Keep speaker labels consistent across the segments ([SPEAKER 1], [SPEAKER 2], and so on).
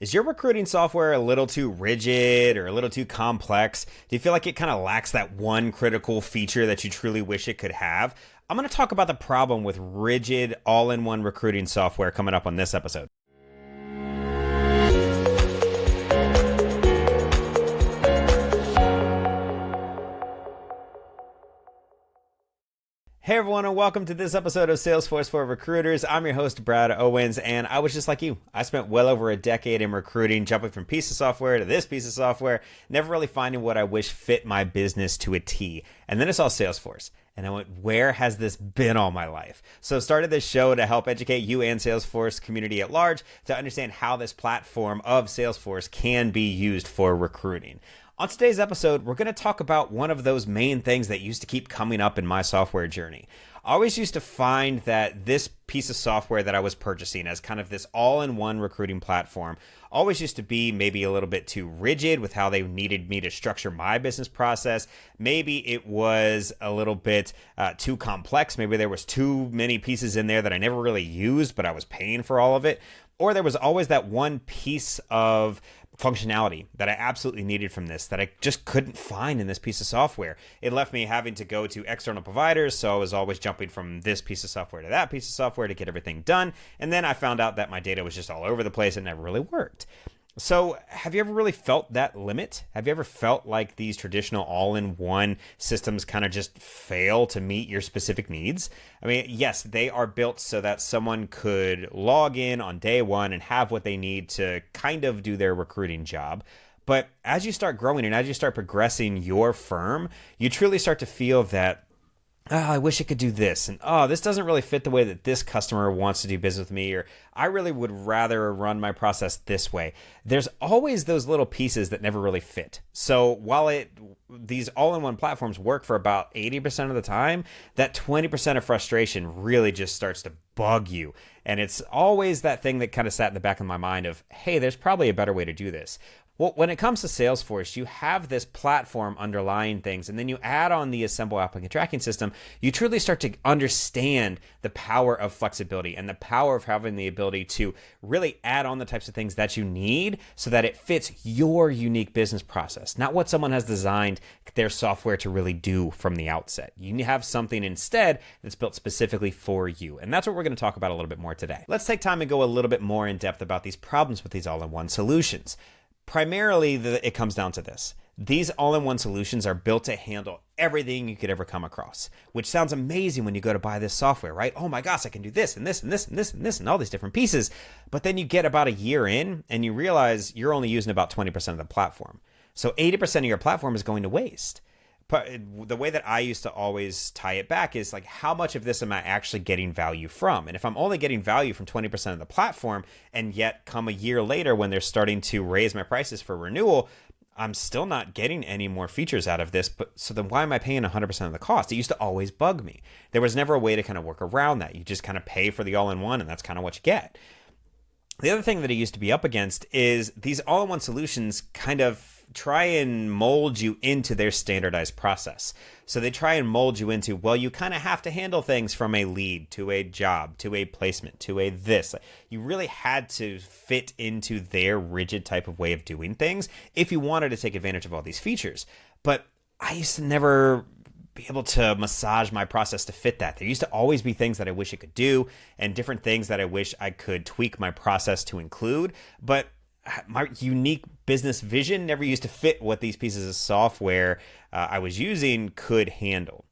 [SPEAKER 1] Is your recruiting software a little too rigid or a little too complex? Do you feel like it kind of lacks that one critical feature that you truly wish it could have? I'm going to talk about the problem with rigid all-in-one recruiting software coming up on this episode. Hey everyone, and welcome to this episode of Salesforce for Recruiters. I'm your host, Brad Owens, and I was just like you. I spent well over a decade in recruiting, jumping from piece of software to this piece of software, never really finding what I wish fit my business to a T. And then I saw Salesforce, and I went, where has this been all my life? So I started this show to help educate you and Salesforce community at large to understand how this platform of Salesforce can be used for recruiting. On today's episode, we're going to talk about one of those main things that used to keep coming up in my software journey. I always used to find that this piece of software that I was purchasing as kind of this all-in-one recruiting platform always used to be maybe a little bit too rigid with how they needed me to structure my business process. Maybe it was a little bit too complex. Maybe there was too many pieces in there that I never really used, but I was paying for all of it. Or there was always that one piece of functionality that I absolutely needed from this that I just couldn't find in this piece of software. It left me having to go to external providers, so I was always jumping from this piece of software to that piece of software to get everything done. And then I found out that my data was just all over the place and never really worked. So have you ever really felt that limit? Have you ever felt like these traditional all-in-one systems kind of just fail to meet your specific needs? I mean, yes, they are built so that someone could log in on day one and have what they need to kind of do their recruiting job. But as you start growing and as you start progressing your firm, you truly start to feel that, I wish I could do this. And, this doesn't really fit the way that this customer wants to do business with me. Or I really would rather run my process this way. There's always those little pieces that never really fit. So while these all-in-one platforms work for about 80% of the time, that 20% of frustration really just starts to bug you. And it's always that thing that kind of sat in the back of my mind of, hey, there's probably a better way to do this. Well, when it comes to Salesforce, you have this platform underlying things, and then you add on the Asymbl applicant tracking system, you truly start to understand the power of flexibility and the power of having the ability to really add on the types of things that you need so that it fits your unique business process, not what someone has designed their software to really do from the outset. You have something instead that's built specifically for you, and that's what we're going to talk about a little bit more today. Let's take time and go a little bit more in depth about these problems with these all-in-one solutions. Primarily, it comes down to this. These all-in-one solutions are built to handle everything you could ever come across, which sounds amazing when you go to buy this software, right? Oh my gosh, I can do this and this and this and this and this and all these different pieces. But then you get about a year in and you realize you're only using about 20% of the platform. So 80% of your platform is going to waste. The way that I used to always tie it back is like, how much of this am I actually getting value from? And if I'm only getting value from 20% of the platform, and yet come a year later when they're starting to raise my prices for renewal, I'm still not getting any more features out of this. But so then why am I paying 100% of the cost? It used to always bug me. There was never a way to kind of work around that. You just kind of pay for the all-in-one, and that's kind of what you get. The other thing that it used to be up against is these all-in-one solutions kind of try and mold you into their standardized process. So they try and mold you into, well, you kind of have to handle things from a lead to a job to a placement to a this. You really had to fit into their rigid type of way of doing things if you wanted to take advantage of all these features. But I used to never be able to massage my process to fit that. There used to always be things that I wish it could do and different things that I wish I could tweak my process to include. But my unique business vision never used to fit what these pieces of software I was using could handle.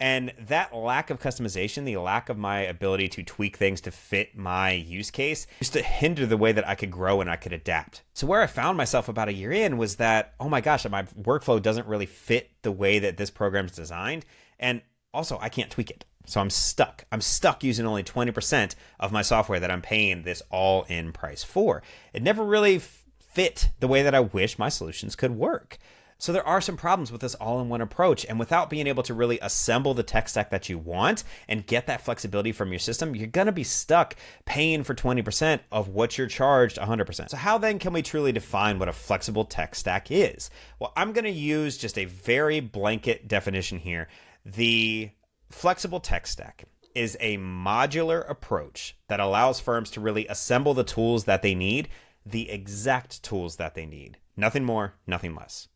[SPEAKER 1] And that lack of customization, the lack of my ability to tweak things to fit my use case, used to hinder the way that I could grow and I could adapt. So where I found myself about a year in was that, oh my gosh, my workflow doesn't really fit the way that this program is designed. And also, I can't tweak it. So I'm stuck. I'm stuck using only 20% of my software that I'm paying this all-in price for. It never really fit the way that I wish my solutions could work. So there are some problems with this all-in-one approach, and without being able to really assemble the tech stack that you want and get that flexibility from your system, you're going to be stuck paying for 20% of what you're charged 100%. So how then can we truly define what a flexible tech stack is? Well, I'm going to use just a very blanket definition here. The flexible tech stack is a modular approach that allows firms to really assemble the tools that they need the exact tools that they need. Nothing more, nothing less.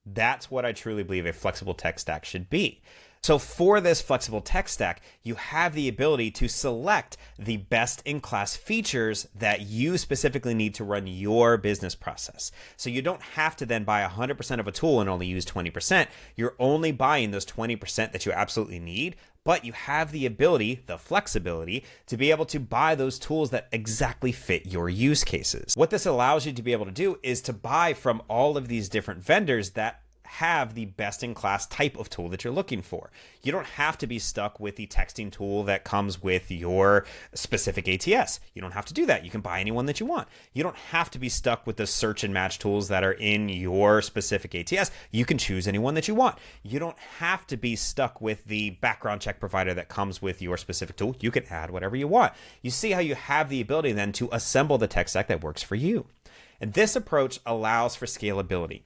[SPEAKER 1] That's what I truly believe a flexible tech stack should be. So for this flexible tech stack, you have the ability to select the best-in-class features that you specifically need to run your business process. So you don't have to then buy 100% of a tool and only use 20%. You're only buying those 20% that you absolutely need, but you have the ability, the flexibility, to be able to buy those tools that exactly fit your use cases. What this allows you to be able to do is to buy from all of these different vendors that have the best-in-class type of tool that you're looking for. You don't have to be stuck with the texting tool that comes with your specific ATS. You don't have to do that. You can buy any one that you want. You don't have to be stuck with the search and match tools that are in your specific ATS. You can choose any one that you want. You don't have to be stuck with the background check provider that comes with your specific tool. You can add whatever you want. You see how you have the ability then to assemble the tech stack that works for you. And this approach allows for scalability.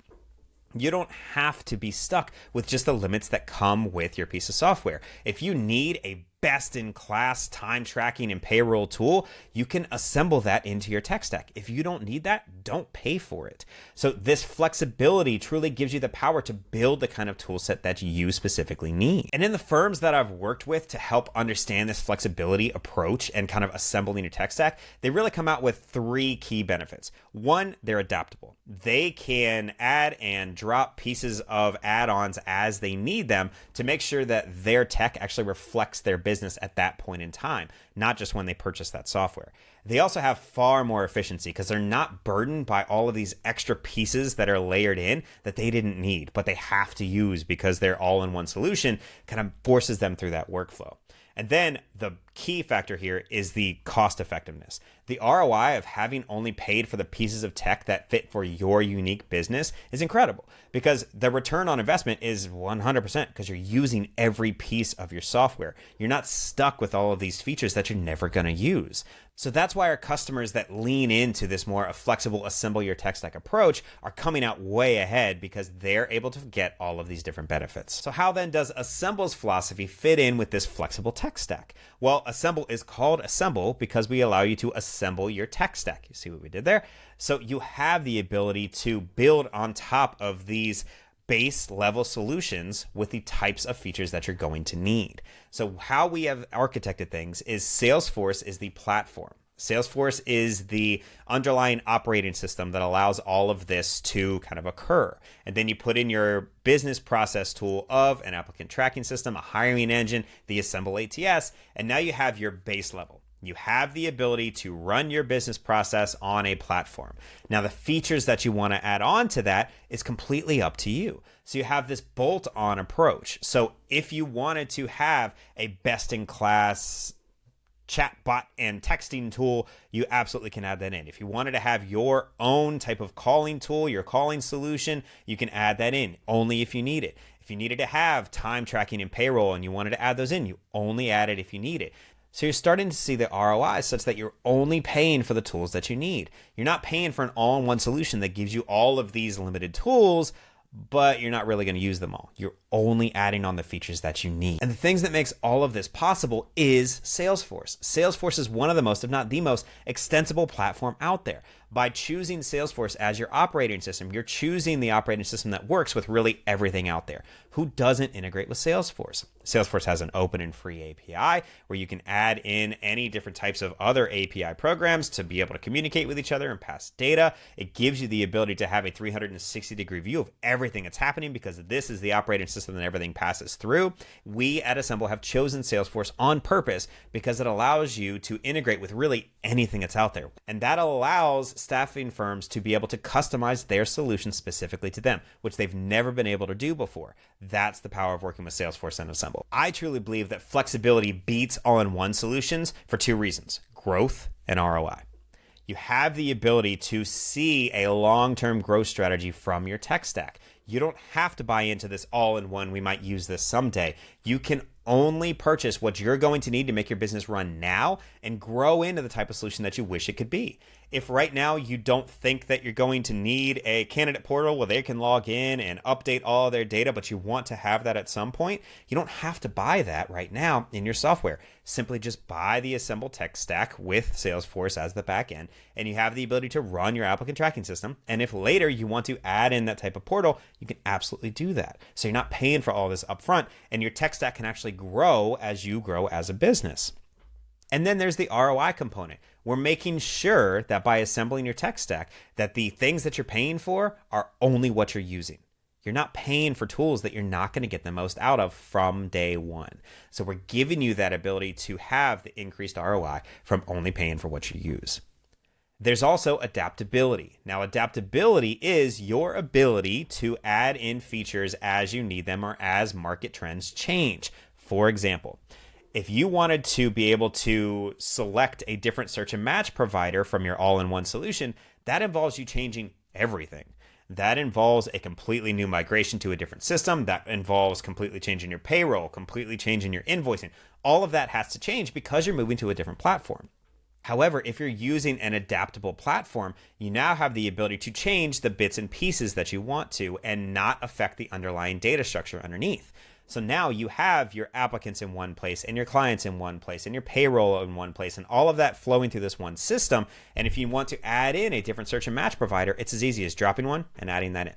[SPEAKER 1] You don't have to be stuck with just the limits that come with your piece of software. If you need a best-in-class time tracking and payroll tool, you can assemble that into your tech stack. If you don't need that, don't pay for it. So this flexibility truly gives you the power to build the kind of tool set that you specifically need. And in the firms that I've worked with to help understand this flexibility approach and kind of assembling your tech stack, they really come out with 3 key benefits. One, they're adaptable. They can add and drop pieces of add-ons as they need them to make sure that their tech actually reflects their business at that point in time, not just when they purchase that software. They also have far more efficiency because they're not burdened by all of these extra pieces that are layered in that they didn't need, but they have to use because their all-in-one solution kind of forces them through that workflow. And then the key factor here is the cost effectiveness. The ROI of having only paid for the pieces of tech that fit for your unique business is incredible because the return on investment is 100% because you're using every piece of your software. You're not stuck with all of these features that you're never going to use. So that's why our customers that lean into this more flexible assemble your tech stack approach are coming out way ahead because they're able to get all of these different benefits. So how then does Asymbl's philosophy fit in with this flexible tech stack? Well, Asymbl is called Asymbl because we allow you to assemble your tech stack. You see what we did there? So you have the ability to build on top of these base level solutions with the types of features that you're going to need. So how we have architected things is Salesforce is the platform. Salesforce is the underlying operating system that allows all of this to kind of occur. And then you put in your business process tool of an applicant tracking system, a hiring engine, the Asymbl ATS, and now you have your base level. You have the ability to run your business process on a platform. Now, the features that you want to add on to that is completely up to you. So you have this bolt-on approach. So if you wanted to have a best-in-class chatbot and texting tool, you absolutely can add that in. If you wanted to have your own type of calling tool, your calling solution, you can add that in only if you need it. If you needed to have time tracking and payroll and you wanted to add those in, you only add it if you need it. So you're starting to see the ROI such that you're only paying for the tools that you need. You're not paying for an all-in-one solution that gives you all of these limited tools, but you're not really going to use them all. You're only adding on the features that you need. And the things that makes all of this possible is Salesforce. Salesforce is one of the most, if not the most, extensible platform out there. By choosing Salesforce as your operating system, you're choosing the operating system that works with really everything out there. Who doesn't integrate with Salesforce? Salesforce has an open and free API where you can add in any different types of other API programs to be able to communicate with each other and pass data. It gives you the ability to have a 360-degree view of everything that's happening because this is the operating system that everything passes through. We at Asymbl have chosen Salesforce on purpose because it allows you to integrate with really anything that's out there. And that allows staffing firms to be able to customize their solution specifically to them, which they've never been able to do before. That's the power of working with Salesforce and Asymbl. I truly believe that flexibility beats all-in-one solutions for 2 reasons: growth and ROI. You have the ability to see a long-term growth strategy from your tech stack. You don't have to buy into this all-in-one, we might use this someday. You can only purchase what you're going to need to make your business run now and grow into the type of solution that you wish it could be. If right now you don't think that you're going to need a candidate portal where they can log in and update all of their data, but you want to have that at some point, you don't have to buy that right now in your software. Simply just buy the Asymbl tech stack with Salesforce as the backend, and you have the ability to run your applicant tracking system. And if later you want to add in that type of portal, you can absolutely do that. So you're not paying for all this upfront, and your tech stack can actually grow as you grow as a business. And then there's the ROI component. We're making sure that by assembling your tech stack, that the things that you're paying for are only what you're using. You're not paying for tools that you're not going to get the most out of from day one. So we're giving you that ability to have the increased ROI from only paying for what you use. There's also adaptability. Now, adaptability is your ability to add in features as you need them or as market trends change. For example, if you wanted to be able to select a different search and match provider from your all-in-one solution, that involves you changing everything. That involves a completely new migration to a different system. That involves completely changing your payroll, completely changing your invoicing. All of that has to change because you're moving to a different platform. However, if you're using an adaptable platform, you now have the ability to change the bits and pieces that you want to and not affect the underlying data structure underneath. So now you have your applicants in one place and your clients in one place and your payroll in one place and all of that flowing through this one system. And if you want to add in a different search and match provider, it's as easy as dropping one and adding that in.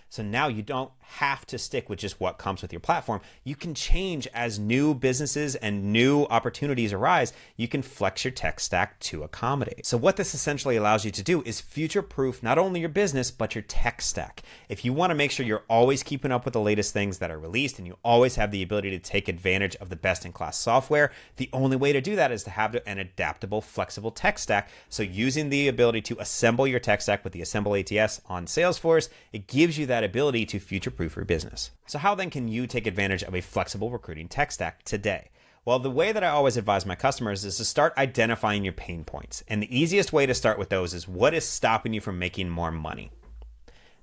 [SPEAKER 1] So now you don't have to stick with just what comes with your platform. You can change as new businesses and new opportunities arise. You can flex your tech stack to accommodate. So what this essentially allows you to do is future-proof not only your business, but your tech stack. If you want to make sure you're always keeping up with the latest things that are released and you always have the ability to take advantage of the best-in-class software, the only way to do that is to have an adaptable, flexible tech stack. So using the ability to assemble your tech stack with the Asymbl ATS on Salesforce, it gives you that ability to future-proof your business. So how then can you take advantage of a flexible recruiting tech stack today? Well, the way that I always advise my customers is to start identifying your pain points. And the easiest way to start with those is what is stopping you from making more money.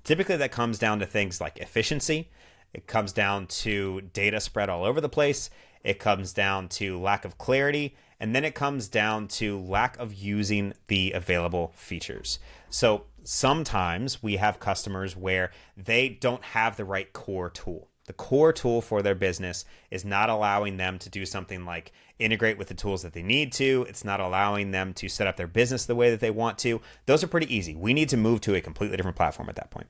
[SPEAKER 1] Typically, that comes down to things like efficiency. It comes down to data spread all over the place. It comes down to lack of clarity. And then it comes down to lack of using the available features. So sometimes we have customers where they don't have the right core tool. The core tool for their business is not allowing them to do something like integrate with the tools that they need to. It's not allowing them to set up their business the way that they want to. Those are pretty easy. We need to move to a completely different platform at that point.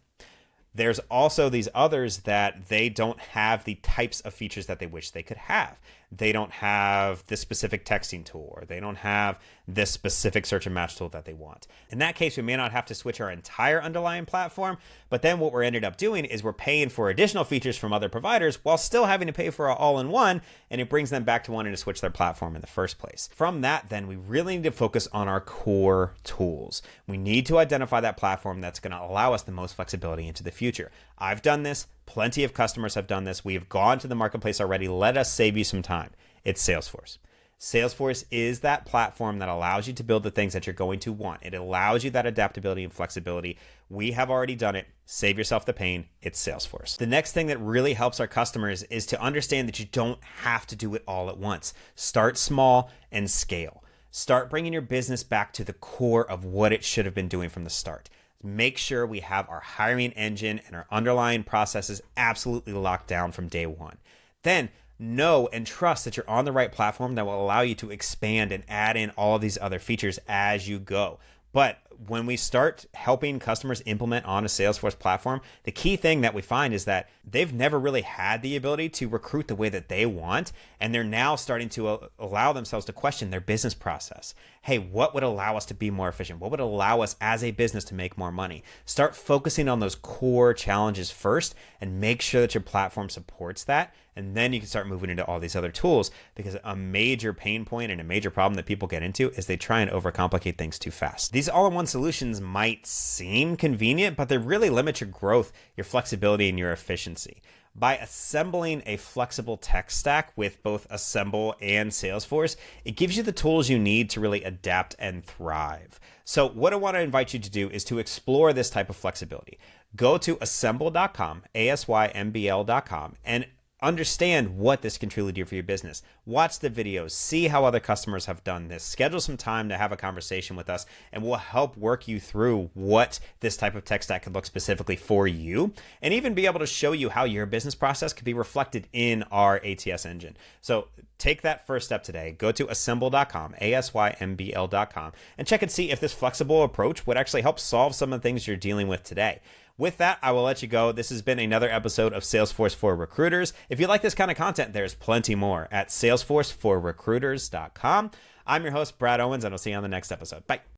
[SPEAKER 1] There's also these others that they don't have the types of features that they wish they could have. They don't have this specific texting tool, or they don't have this specific search and match tool that they want. In that case, we may not have to switch our entire underlying platform, but then what we're ended up doing is we're paying for additional features from other providers while still having to pay for our all-in-one, and it brings them back to wanting to switch their platform in the first place. From that, then, we really need to focus on our core tools. We need to identify that platform that's going to allow us the most flexibility into the future. I've done this. Plenty of customers have done this. We have gone to the marketplace already. Let us save you some time. It's Salesforce. Salesforce is that platform that allows you to build the things that you're going to want. It allows you that adaptability and flexibility. We have already done it. Save yourself the pain. It's Salesforce. The next thing that really helps our customers is to understand that you don't have to do it all at once. Start small and scale. Start bringing your business back to the core of what it should have been doing from the start. Make sure we have our hiring engine and our underlying processes absolutely locked down from day one. Then know and trust that you're on the right platform that will allow you to expand and add in all of these other features as you go. But when we start helping customers implement on a Salesforce platform, the key thing that we find is that they've never really had the ability to recruit the way that they want. And they're now starting to allow themselves to question their business process. Hey, what would allow us to be more efficient? What would allow us as a business to make more money? Start focusing on those core challenges first and make sure that your platform supports that. And then you can start moving into all these other tools, because a major pain point and a major problem that people get into is they try and overcomplicate things too fast. These all-in-one solutions might seem convenient, but they really limit your growth, your flexibility, and your efficiency. By assembling a flexible tech stack with both Asymbl and Salesforce, it gives you the tools you need to really adapt and thrive. So what I want to invite you to do is to explore this type of flexibility. Go to asymbl.com, asymbl.com, and understand what this can truly do for your business. Watch the videos, see how other customers have done this, schedule some time to have a conversation with us, and we'll help work you through what this type of tech stack could look specifically for you, and even be able to show you how your business process could be reflected in our ATS engine. So take that first step today. Go to asymbl.com, asymbl.com, and check and see if this flexible approach would actually help solve some of the things you're dealing with today. With that, I will let you go. This has been another episode of Salesforce for Recruiters. If you like this kind of content, there's plenty more at salesforceforrecruiters.com. I'm your host, Brad Owens, and I'll see you on the next episode. Bye.